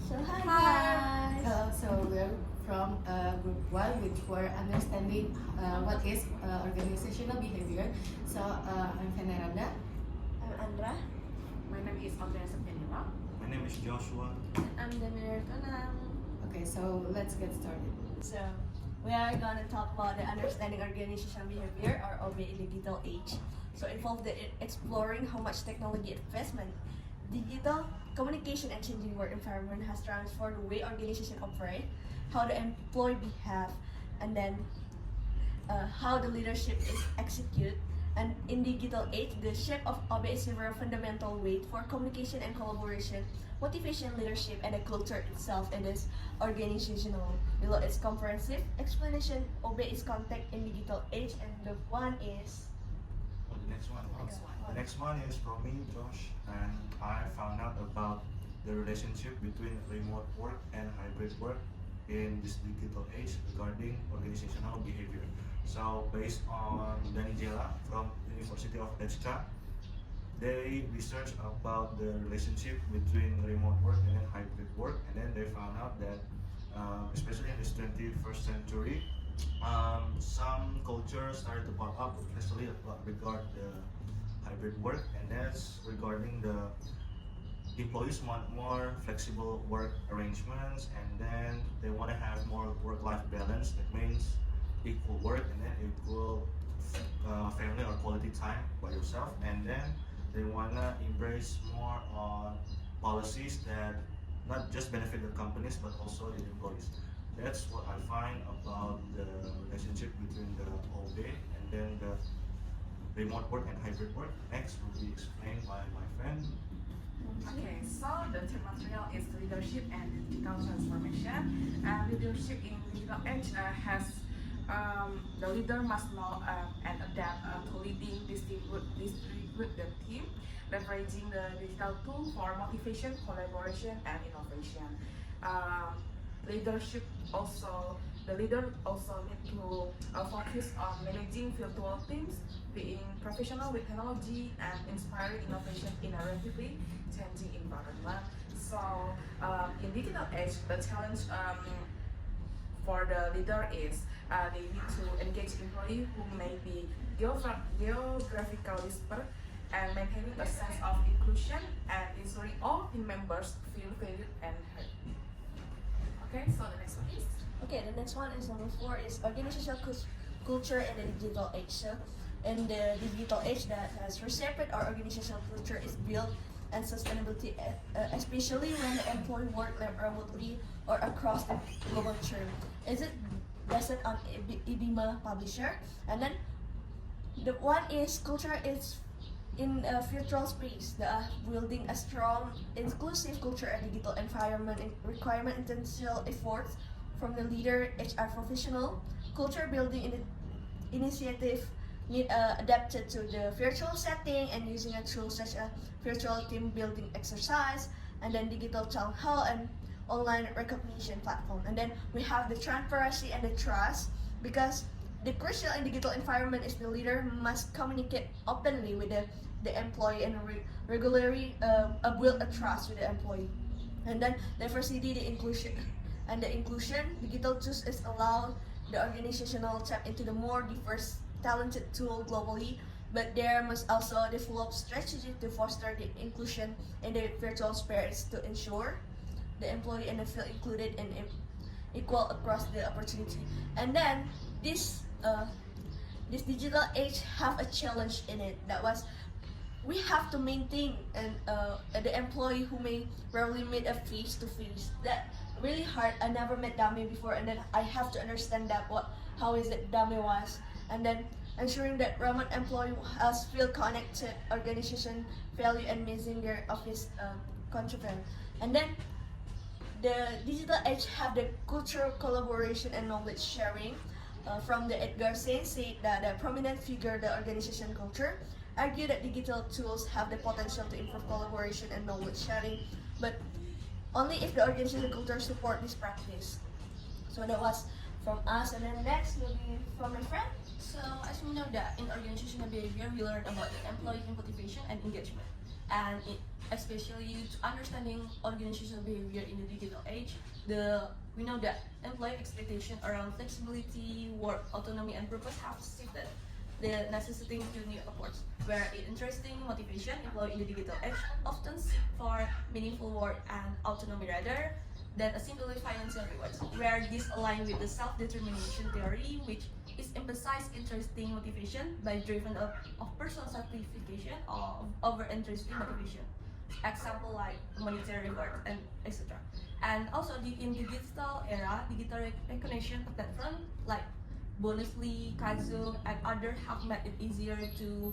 So hi Hi. guys. So we're from group 1, which were understanding what is organizational behavior. So I'm Veneranda. I'm Andra. My name is Viola. My name is Joshua. I'm Veneranda. Okay, so let's get started. So we are gonna talk about the understanding organizational behavior, or OB in digital age. So involved in exploring how much technology investment, digital communication and changing work environment has transformed the way organizations operate, how the employee behave, and then how the leadership is executed. And in digital age, the shape of OB is a very fundamental weight for communication and collaboration, motivation, leadership, and the culture itself in this organizational. Below its comprehensive explanation, OB is contact in digital age, and the one is The next one. The next one is from me, Josh, and I found out about the relationship between remote work and hybrid work in this digital age regarding organizational behavior. So based on Danijela from University of Edska, they researched about the relationship between remote work and then hybrid work, and then they found out that especially in this 21st century, some cultures started to pop up, especially regard the hybrid work, and that's regarding the employees want more flexible work arrangements, and then they want to have more work-life balance. That means equal work and then equal family or quality time by yourself, and then they wanna embrace more on policies that not just benefit the companies but also the employees. That's what I find about the relationship between the OB and then the remote work and hybrid work. Next will be explained by my friend. Okay, so the third material is leadership and digital transformation. Leadership in digital age has the leader must know and adapt to leading distribute the team, leveraging the digital tool for motivation, collaboration, and innovation. Leadership also the leader also need to focus on managing virtual teams, being professional with technology, and inspiring innovation in a rapidly changing environment. So in digital age, the challenge for the leader is they need to engage employees who may be geographically dispersed and maintaining a sense of inclusion and ensuring all team members feel valued and heard. Okay, so the next one is. Okay, the next one is number 4 is organizational culture in the digital age. So in the digital age that has reshaped our organizational culture is built and sustainability, especially when the employee work remotely or across the global term. Is it based on IBIMA publisher? And then the one is culture is in a virtual space, building a strong, inclusive culture and digital environment requirement intensive efforts from the leader, HR professional. Culture building in the initiative need adapted to the virtual setting and using a tool such as virtual team building exercise, and then digital town hall and online recognition platform. And then we have the transparency and the trust, because the crucial in digital environment is the leader must communicate openly with the employee and regularly build a trust with the employee. And then diversity, the inclusion. And the inclusion, digital tools is allowed the organizational tap into the more diverse, talented tool globally, but there must also develop strategy to foster the inclusion in the virtual space to ensure the employee and the feel included and equal across the opportunity. And then this this digital age have a challenge in it, that was we have to maintain and the employee who may rarely meet a face to face. That really hard. I never met Dami before, and then I have to understand that how is it Dami was, and then ensuring that remote employee has feel connected, organization value and missing their office contribution. And then the digital age have the cultural collaboration and knowledge sharing. From the Edgar Said that the prominent figure the organization culture argue that digital tools have the potential to improve collaboration and knowledge sharing, but only if the organization culture support this practice. So that was from us, and then next will be from my friend. So, as we know that in organizational behavior, we learn about the employee motivation and engagement. And especially to understanding organizational behavior in the digital age. We know that employee expectation around flexibility, work autonomy, and purpose have shifted, the necessitating to new approaches. Where in interesting motivation, employee in the digital age often seek for meaningful work and autonomy rather than a simply financial rewards. Where this align with the self-determination theory, which is emphasize interesting motivation by driven of personal satisfaction of over interesting motivation. Example like monetary reward and etc. And also in the digital era, digital recognition platform like Bonusly, Kazoo, and others have made it easier to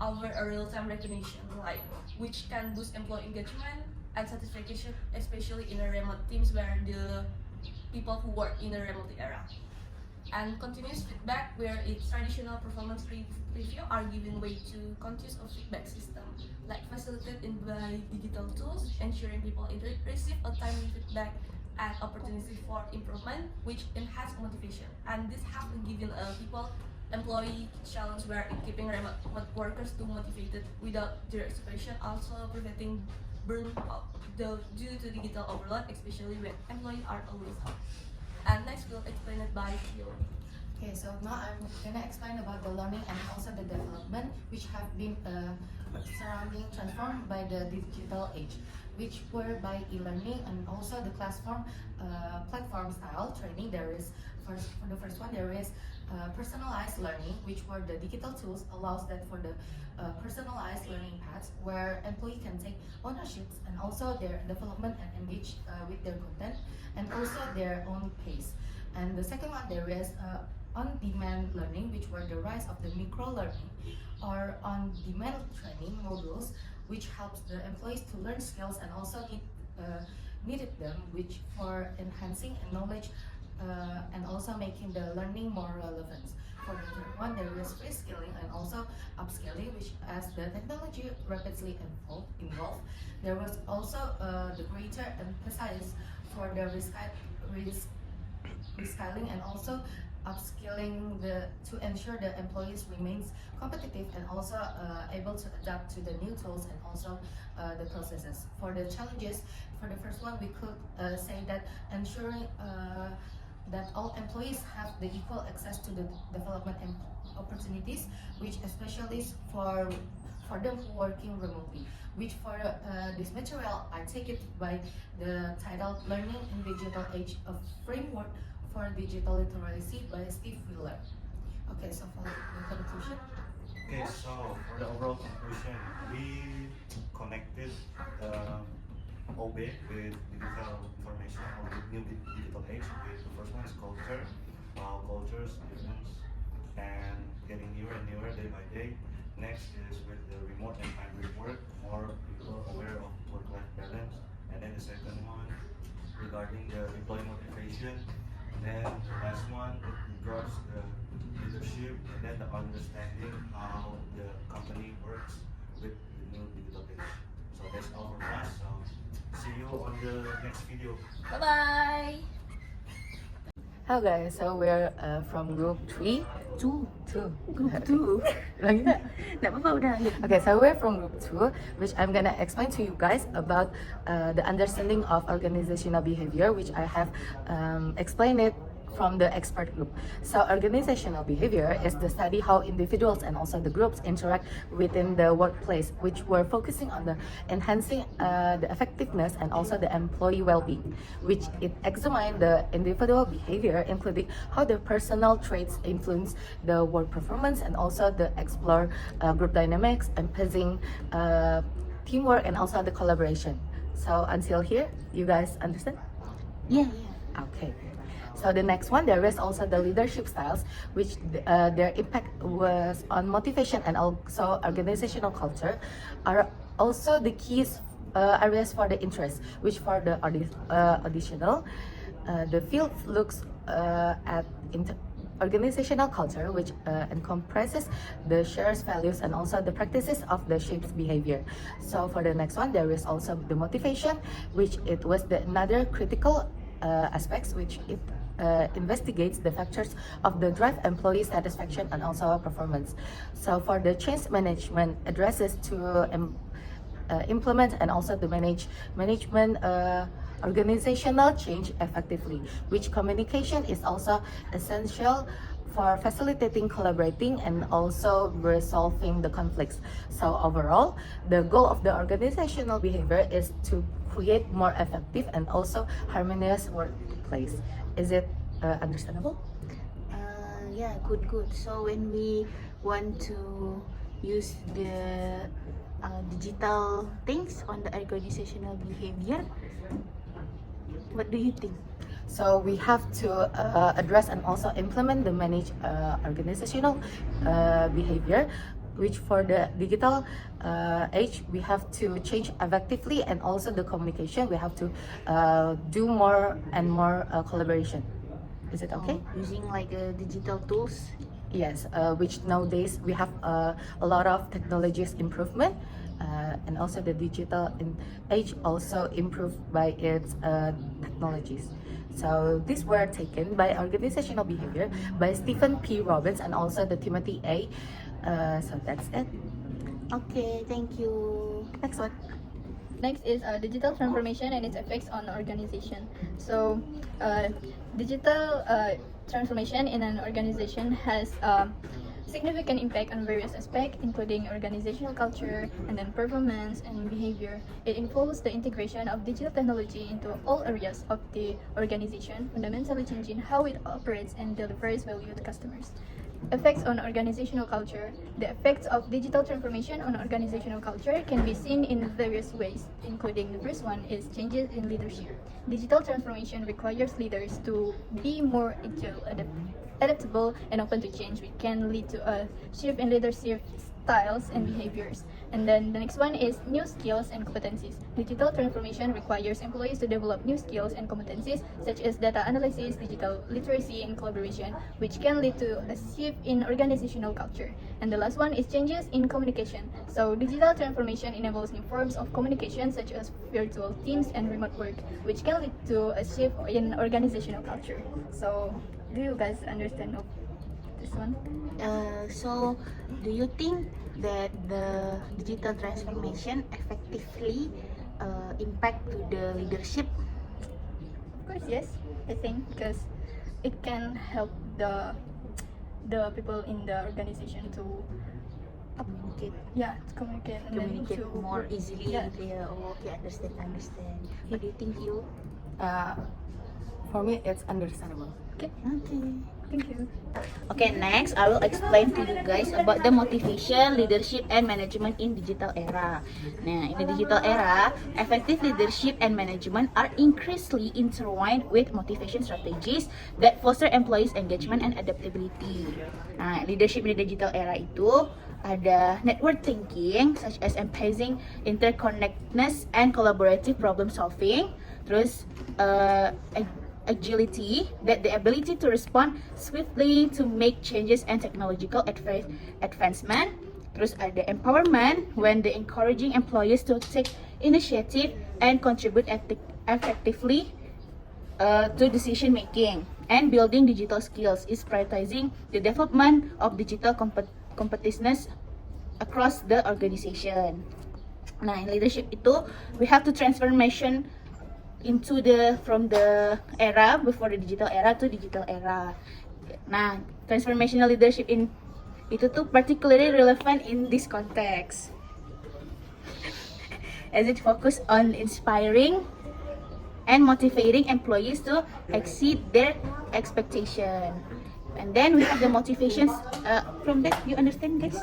offer a real-time recognition, like which can boost employee engagement and satisfaction, especially in a remote teams where the people who work in the remote era. And continuous feedback, where its traditional performance review are given way to continuous feedback system, like facilitated by digital tools, ensuring people receive a timely feedback and opportunity for improvement, which enhance motivation. And this have given people employee challenge where in keeping remote workers too motivated without direct supervision, also preventing burnout due to digital overload, especially when employees are always home. And next we'll explain it by Viola. Okay, so now I'm gonna explain about the learning and also the development which have been surrounding transformed by the digital age, which were by e-learning and also the classroom platform style training. There is for the first one there is personalized learning, which were the digital tools allows that for the personalized learning paths where employee can take ownerships and also their development and engage with their content and also their own pace. And the second one there is on-demand learning, which were the rise of the micro-learning or on-demand training modules, which helps the employees to learn skills and also needed them, which for enhancing knowledge and also making the learning more relevant. For the third one, there is reskilling and also upskilling, which as the technology rapidly evolved, there was also the greater emphasis for the reskilling and also upskilling to ensure the employees remains competitive and also able to adapt to the new tools and also the processes. For the challenges, for the first one, we could say that ensuring that all employees have the equal access to the development and opportunities, which especially for them who working remotely. Which for this material, I take it by the title "Learning in Digital Age: A Framework for Digital Literacy" by Steve Wheeler. Okay, so for the conclusion. Okay, so for the overall conclusion, we connected OB with digital information or with new digital age. The first one is culture, how cultures, difference, and getting newer and newer day by day. Next is with the remote and hybrid work, more people aware of work-life balance. And then the second one regarding the employee motivation. Then the last one it regards the leadership and then the understanding how the company works with the new digital age. So that's all from us. So see you on the next video. Bye bye. Hello guys, so we're from group 3. Group 2. Lagi tak? Tak apa-apa udah. Okay, so we're from group 2, which I'm gonna explain to you guys about the understanding of organizational behavior, which I have explained it from the expert group. So organizational behavior is the study how individuals and also the groups interact within the workplace, which we're focusing on the enhancing the effectiveness and also the employee well-being, which it examine the individual behavior, including how the personal traits influence the work performance and also the explore group dynamics, emphasizing teamwork and also the collaboration. So until here, you guys understand? Yeah. Okay. So the next one, there is also the leadership styles, which their impact was on motivation and also organizational culture, are also the keys areas for the interest, which for the additional, the field looks at organizational culture, which encompasses the shares, values, and also the practices of the shapes behavior. So for the next one, there is also the motivation, which it was the another critical aspects, which it investigates the factors of the drive employee satisfaction and also performance. So for the change management addresses to implement and also to management organizational change effectively, which communication is also essential for facilitating, collaborating, and also resolving the conflicts. So overall, the goal of the organizational behavior is to create more effective and also harmonious workplace. Is it understandable? Yeah, good. So when we want to use the digital things on the organizational behavior, what do you think? So we have to address and also implement the managed organizational behavior, which for the digital age we have to change effectively, and also the communication we have to do more and more collaboration. Is it okay? Using like digital tools. Yes, which nowadays we have a lot of technologies improvement, and also the digital age also improved by its technologies. So these were taken by organizational behavior by Stephen P. Robbins and also the Timothy A. So that's it. Okay, thank you. Next one. Next is digital transformation and its effects on organization. So, digital transformation in an organization has significant impact on various aspects, including organizational culture, and then performance and behavior. It involves the integration of digital technology into all areas of the organization, fundamentally changing how it operates and delivers value to customers. Effects on organizational culture. The effects of digital transformation on organizational culture can be seen in various ways, including the first one is changes in leadership. Digital transformation requires leaders to be more agile, adaptable, and open to change, which can lead to a shift in leadership styles and behaviors. And then the next one is new skills and competencies. Digital transformation requires employees to develop new skills and competencies such as data analysis, digital literacy, and collaboration, which can lead to a shift in organizational culture. And the last one is changes in communication. So digital transformation enables new forms of communication such as virtual teams and remote work, which can lead to a shift in organizational culture. So do you guys understand of this one? So do you think that the digital transformation effectively impact to the leadership? Of course, yes. I think because it can help the people in the organization to Communicate to communicate and then communicate to more easily. Yeah. Yeah. Oh, okay, understand. What do you think, you? For me, it's understandable. Okay. Thank you. Okay, next I will explain to you guys about the motivation, leadership, and management in digital era. Nah, in the digital era, effective leadership and management are increasingly intertwined with motivation strategies that foster employees' engagement and adaptability. Nah, leadership in the digital era itu ada network thinking, such as emphasizing interconnectedness and collaborative problem solving. Terus agility, that the ability to respond swiftly to make changes and technological advancement. Terus ada empowerment, when the encouraging employees to take initiative and contribute effectively to decision making. And building digital skills is prioritizing the development of digital competitiveness across the organization. Nah, in leadership itu we have to transformation into from the era before the digital era to digital era. Nah, transformational leadership itu tuh particularly relevant in this context, as it focus on inspiring and motivating employees to exceed their expectation. And then we have the motivations. From that, you understand, guys?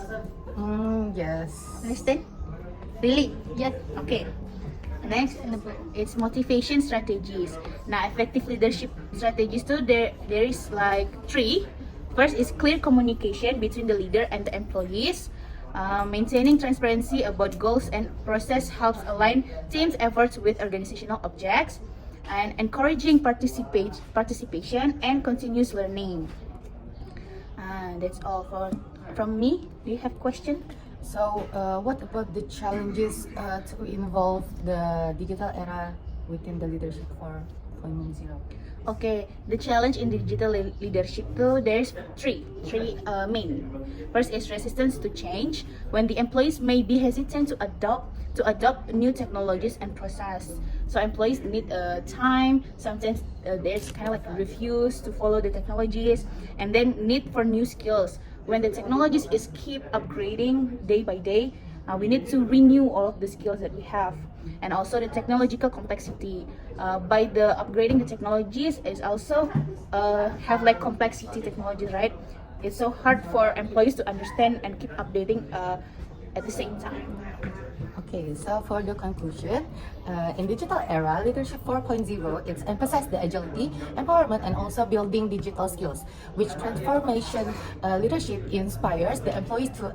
Yes. Understand? Really? Yes. Okay. Next, it's motivation strategies. Now, effective leadership strategies too, there is like 3. First is clear communication between the leader and the employees. Maintaining transparency about goals and process helps align teams' efforts with organizational objects. And encouraging participation and continuous learning. That's all from me. Do you have question? So, what about the challenges to involve the digital era within the leadership for 4.0? Okay, the challenge in digital leadership though, there's three main. First is resistance to change, when the employees may be hesitant to adopt new technologies and process. So employees need time. Sometimes there's kind of like refuse to follow the technologies, and then need for new skills. When the technologies is keep upgrading day by day, we need to renew all of the skills that we have. And also the technological complexity, by the upgrading the technologies is also have like complexity technologies, right? It's so hard for employees to understand and keep updating at the same time. Okay, so for the conclusion, in digital era, leadership 4.0, it's emphasized the agility, empowerment, and also building digital skills, which transformation leadership inspires the employees to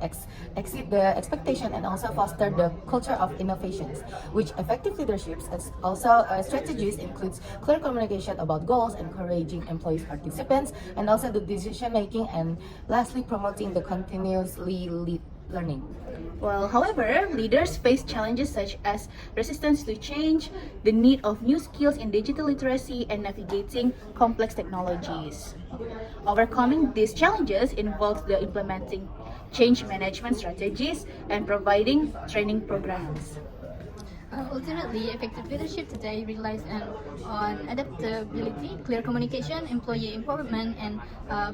exceed the expectation and also foster the culture of innovations, which effective leaderships also strategies includes clear communication about goals, encouraging employees participants, and also the decision making, and lastly promoting the continuously learning. Well, however, leaders face challenges such as resistance to change, the need of new skills in digital literacy, and navigating complex technologies. Overcoming these challenges involves the implementing change management strategies and providing training programs. Ultimately, effective leadership today relies on adaptability, clear communication, employee empowerment, and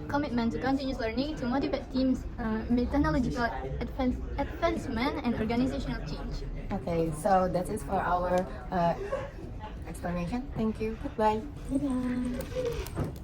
commitment to continuous learning to motivate teams, meet technological advancement, and organizational change. Okay, so that is for our explanation. Thank you. Goodbye. Bye-bye.